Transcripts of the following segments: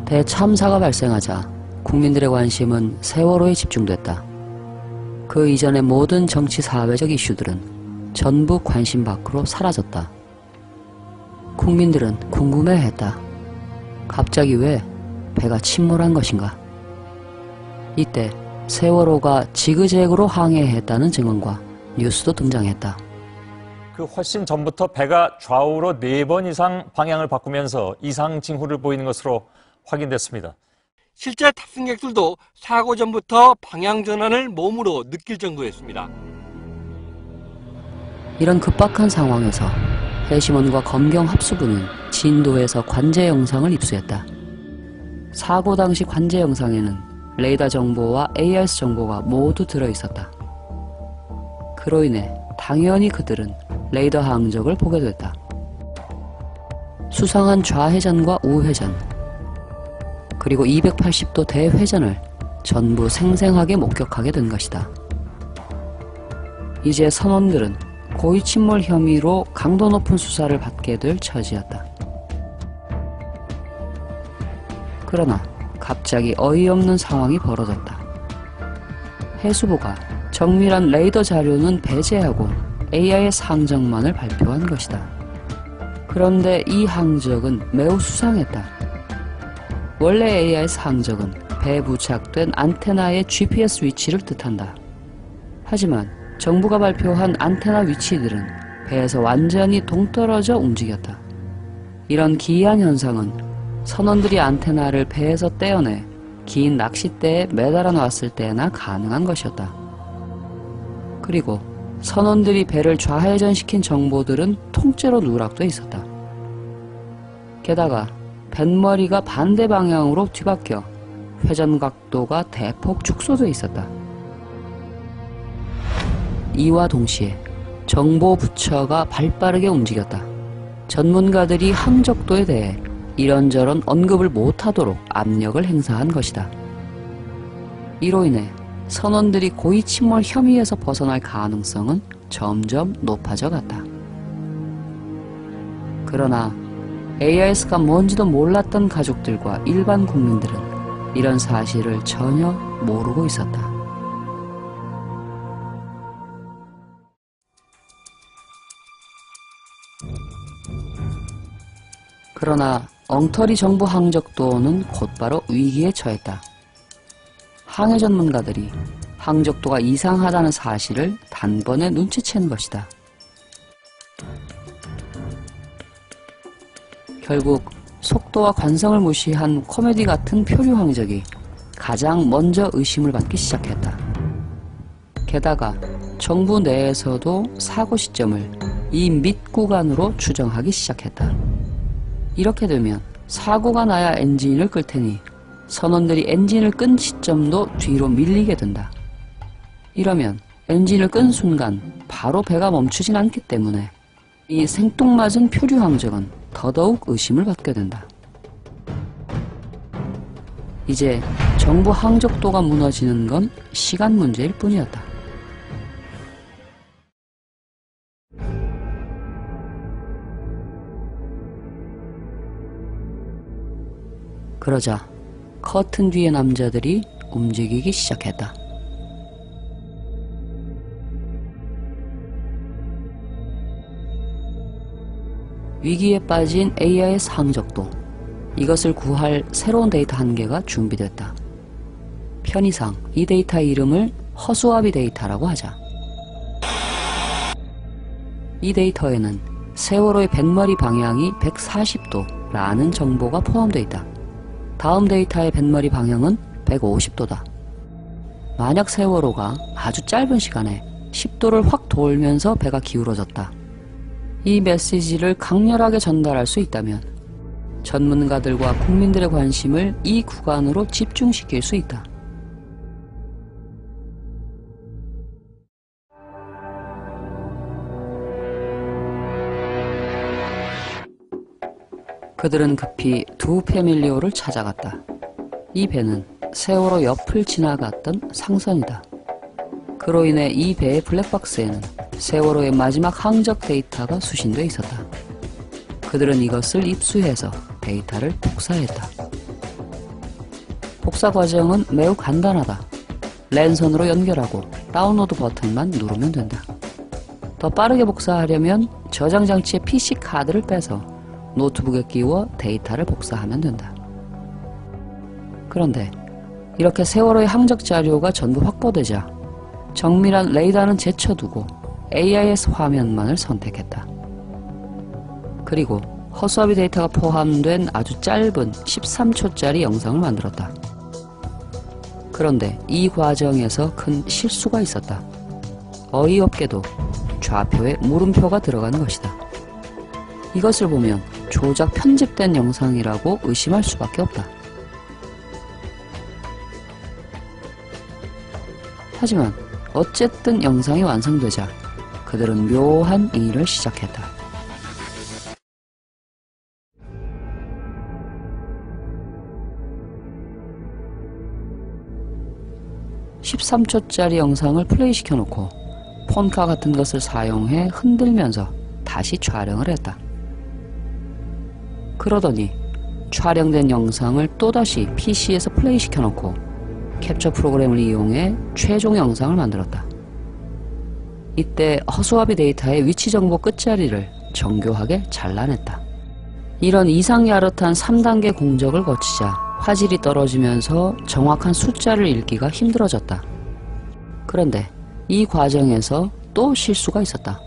대참사가 발생하자 국민들의 관심은 세월호에 집중됐다. 그 이전의 모든 정치 사회적 이슈들은 전부 관심 밖으로 사라졌다. 국민들은 궁금해했다. 갑자기 왜 배가 침몰한 것인가? 이때 세월호가 지그재그로 항해했다는 증언과 뉴스도 등장했다. 그 훨씬 전부터 배가 좌우로 4번 이상 방향을 바꾸면서 이상 징후를 보이는 것으로 확인됐습니다. 실제 탑승객들도 사고 전부터 방향 전환을 몸으로 느낄 정도였습니다. 이런 급박한 상황에서 해심원과 검경 합수부는 진도에서 관제 영상을 입수했다. 사고 당시 관제 영상에는 레이더 정보와 AIS 정보가 모두 들어있었다. 그로 인해 당연히 그들은 레이더 항적을 보게 됐다. 수상한 좌회전과 우회전, 그리고 280도 대회전을 전부 생생하게 목격하게 된 것이다. 이제 선원들은 고의 침몰 혐의로 강도 높은 수사를 받게 될 처지였다. 그러나 갑자기 어이없는 상황이 벌어졌다. 해수부가 정밀한 레이더 자료는 배제하고 AIS 항적만을 발표한 것이다. 그런데 이 항적은 매우 수상했다. 원래 AIS 항적은 배에 부착된 안테나의 GPS 위치를 뜻한다. 하지만 정부가 발표한 안테나 위치들은 배에서 완전히 동떨어져 움직였다. 이런 기이한 현상은 선원들이 안테나를 배에서 떼어내 긴 낚싯대에 매달아 놨을 때나 가능한 것이었다. 그리고 선원들이 배를 좌회전시킨 정보들은 통째로 누락돼 있었다. 게다가 뱃머리가 반대 방향으로 뒤바뀌어 회전 각도가 대폭 축소돼 있었다. 이와 동시에 정보 부처가 발빠르게 움직였다. 전문가들이 항적도에 대해 이런저런 언급을 못하도록 압력을 행사한 것이다. 이로 인해 선원들이 고의 침몰 혐의에서 벗어날 가능성은 점점 높아져 갔다. 그러나 AIS가 뭔지도 몰랐던 가족들과 일반 국민들은 이런 사실을 전혀 모르고 있었다. 그러나 엉터리 정부 항적도는 곧바로 위기에 처했다. 항해 전문가들이 항적도가 이상하다는 사실을 단번에 눈치챈 것이다. 결국 속도와 관성을 무시한 코미디 같은 표류 항적이 가장 먼저 의심을 받기 시작했다. 게다가 정부 내에서도 사고 시점을 이 밑 구간으로 추정하기 시작했다. 이렇게 되면 사고가 나야 엔진을 끌 테니 선원들이 엔진을 끈 시점도 뒤로 밀리게 된다. 이러면 엔진을 끈 순간 바로 배가 멈추진 않기 때문에 이 생뚱맞은 표류 항적은 더더욱 의심을 받게 된다. 이제 정부 항적도가 무너지는 건 시간 문제일 뿐이었다. 그러자 커튼 뒤의 남자들이 움직이기 시작했다. 위기에 빠진 AIS 항적도, 이것을 구할 새로운 데이터 한 개가 준비됐다. 편의상 이 데이터의 이름을 허수아비 데이터라고 하자. 이 데이터에는 세월호의 뱃머리 방향이 140도라는 정보가 포함되어 있다. 다음 데이터의 뱃머리 방향은 150도다. 만약 세월호가 아주 짧은 시간에 10도를 확 돌면서 배가 기울어졌다. 이 메시지를 강렬하게 전달할 수 있다면 전문가들과 국민들의 관심을 이 구간으로 집중시킬 수 있다. 그들은 급히 두 패밀리오를 찾아갔다. 이 배는 세월호 옆을 지나갔던 상선이다. 그로 인해 이 배의 블랙박스에는 세월호의 마지막 항적 데이터가 수신돼 있었다. 그들은 이것을 입수해서 데이터를 복사했다. 복사 과정은 매우 간단하다. 랜선으로 연결하고 다운로드 버튼만 누르면 된다. 더 빠르게 복사하려면 저장 장치의 PC 카드를 빼서 노트북에 끼워 데이터를 복사하면 된다. 그런데 이렇게 세월호의 항적 자료가 전부 확보되자 정밀한 레이더는 제쳐두고 AIS 화면만을 선택했다. 그리고 허수아비 데이터가 포함된 아주 짧은 13초짜리 영상을 만들었다. 그런데 이 과정에서 큰 실수가 있었다. 어이없게도 좌표에 물음표가 들어가는 것이다. 이것을 보면 조작 편집된 영상이라고 의심할 수밖에 없다. 하지만 어쨌든 영상이 완성되자 그들은 묘한 일을 시작했다. 13초짜리 영상을 플레이시켜 놓고 폰카 같은 것을 사용해 흔들면서 다시 촬영을 했다. 그러더니 촬영된 영상을 또다시 PC에서 플레이시켜 놓고 캡처 프로그램을 이용해 최종 영상을 만들었다. 이때 허수아비 데이터의 위치 정보 끝자리를 정교하게 잘라냈다. 이런 이상야릇한 3단계 공적을 거치자 화질이 떨어지면서 정확한 숫자를 읽기가 힘들어졌다. 그런데 이 과정에서 또 실수가 있었다.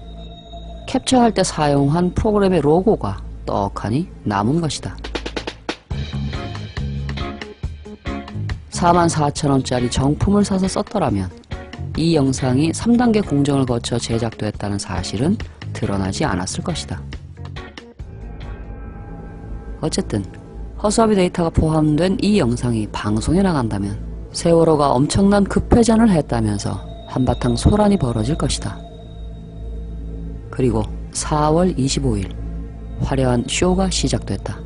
캡처할 때 사용한 프로그램의 로고가 떡하니 남은 것이다. 44,000원짜리 정품을 사서 썼더라면 이 영상이 3단계 공정을 거쳐 제작됐다는 사실은 드러나지 않았을 것이다. 어쨌든 허수아비 데이터가 포함된 이 영상이 방송에 나간다면 세월호가 엄청난 급회전을 했다면서 한바탕 소란이 벌어질 것이다. 그리고 4월 25일 화려한 쇼가 시작됐다.